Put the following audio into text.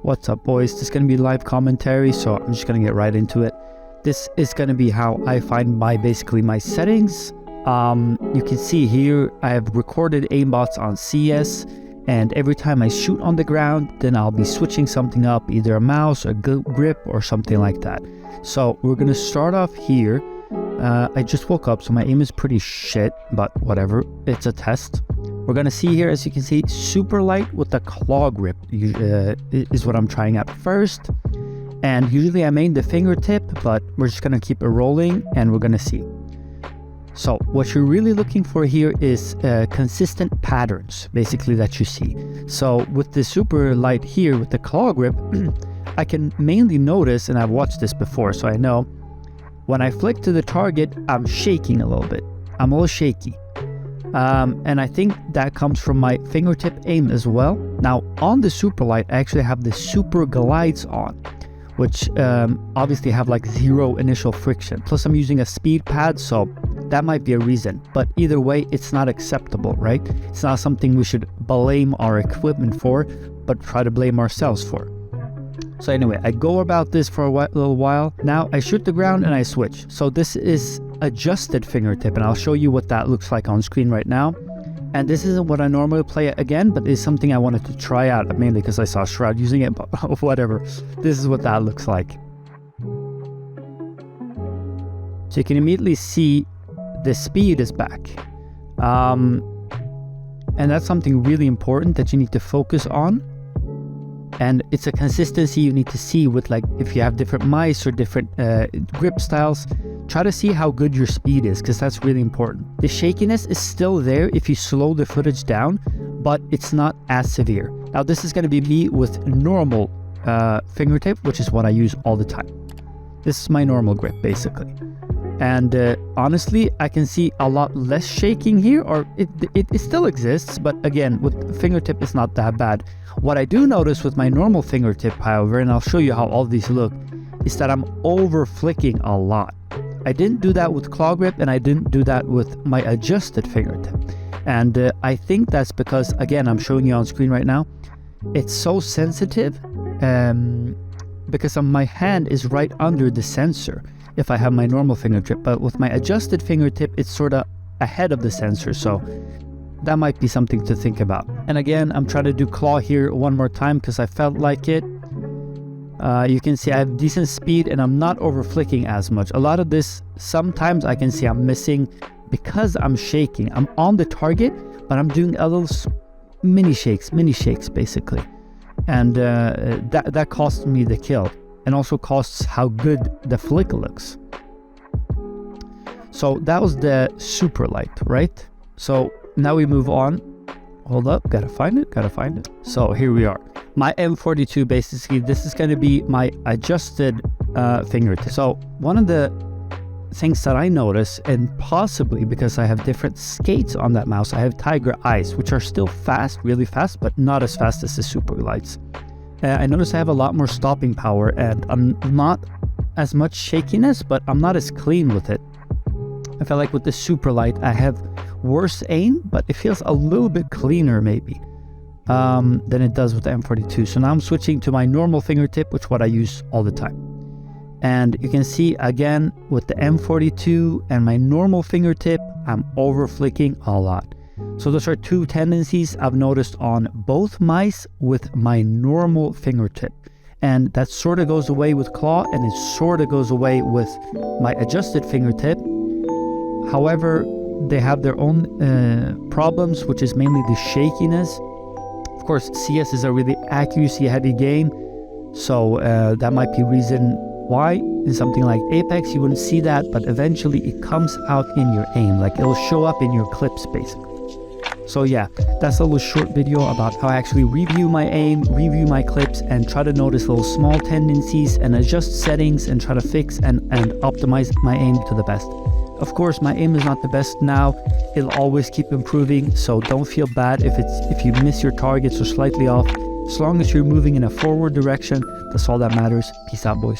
What's up, boys? This is going to be live commentary, so I'm just going to get right into it. This is going to be how I find basically my settings. You can see here I have recorded aimbots on CS, and every time I shoot on the ground, then I'll be switching something up, either a mouse, a grip, or something like that. So we're going to start off here. I just woke up, so my aim is pretty shit, but whatever, it's a test. We're going to see here, as you can see, super light with the claw grip is what I'm trying out first. And usually I main the fingertip, but we're just going to keep it rolling and we're going to see. So what you're really looking for here is consistent patterns, basically, that you see. So with the super light here with the claw grip, I can mainly notice, and I've watched this before, so I know, when I flick to the target, I'm shaking a little bit. I'm a little shaky. And I think that comes from my fingertip aim as well. Now on the super light, I actually have the super glides on, which obviously have like 0 initial friction. Plus I'm using a speed pad, so that might be a reason. But either way, it's not acceptable, right? It's not something we should blame our equipment for, but try to blame ourselves for. So anyway, I go about this for a little while. Now I shoot the ground and I switch. So this is adjusted fingertip, and I'll show you what that looks like on screen right now. And this isn't what I normally play again, but it's something I wanted to try out, mainly because I saw Shroud using it, but whatever. This is what that looks like. So you can immediately see the speed is back. And that's something really important that you need to focus on. And it's a consistency you need to see with, like, if you have different mice or different grip styles, try to see how good your speed is, because that's really important. The shakiness is still there if you slow the footage down, but it's not as severe. Now this is going to be me with normal fingertip, which is what I use all the time. This is my normal grip, basically. And honestly, I can see a lot less shaking here, or it still exists, but again, with fingertip, it's not that bad. What I do notice with my normal fingertip, however, and I'll show you how all these look, is that I'm over flicking a lot. I didn't do that with claw grip, and I didn't do that with my adjusted fingertip. And I think that's because, again, I'm showing you on screen right now, it's so sensitive because my hand is right under the sensor if I have my normal fingertip, but with my adjusted fingertip, it's sort of ahead of the sensor, so that might be something to think about. And again, I'm trying to do claw here one more time because I felt like it. You can see I have decent speed and I'm not over flicking as much. A lot of this, sometimes I can see I'm missing because I'm shaking. I'm on the target, but I'm doing a little mini shakes basically. And that cost me the kill, and also costs how good the flick looks. So that was the super light, right? So now we move on. Hold up, gotta find it. So here we are. My M42, basically, this is gonna be my adjusted fingertip. So one of the things that I notice, and possibly because I have different skates on that mouse, I have Tiger Eyes, which are still fast, really fast, but not as fast as the super lights. I notice I have a lot more stopping power, and I'm not as much shakiness, but I'm not as clean with it. I feel like with the super light, I have worse aim, but it feels a little bit cleaner maybe than it does with the M42. So now I'm switching to my normal fingertip, which is what I use all the time. And you can see again with the M42 and my normal fingertip, I'm over flicking a lot. So those are two tendencies I've noticed on both mice with my normal fingertip. And that sort of goes away with claw, and it sort of goes away with my adjusted fingertip. However, they have their own problems, which is mainly the shakiness. Of course, CS is a really accuracy-heavy game, so that might be reason why. In something like Apex, you wouldn't see that, but eventually it comes out in your aim, like it'll show up in your clips, basically. So yeah, that's a little short video about how I actually review my aim, review my clips, and try to notice little small tendencies and adjust settings and try to fix and optimize my aim to the best. Of course, my aim is not the best now. It'll always keep improving, so don't feel bad if you miss your targets or slightly off. As long as you're moving in a forward direction, that's all that matters. Peace out, boys.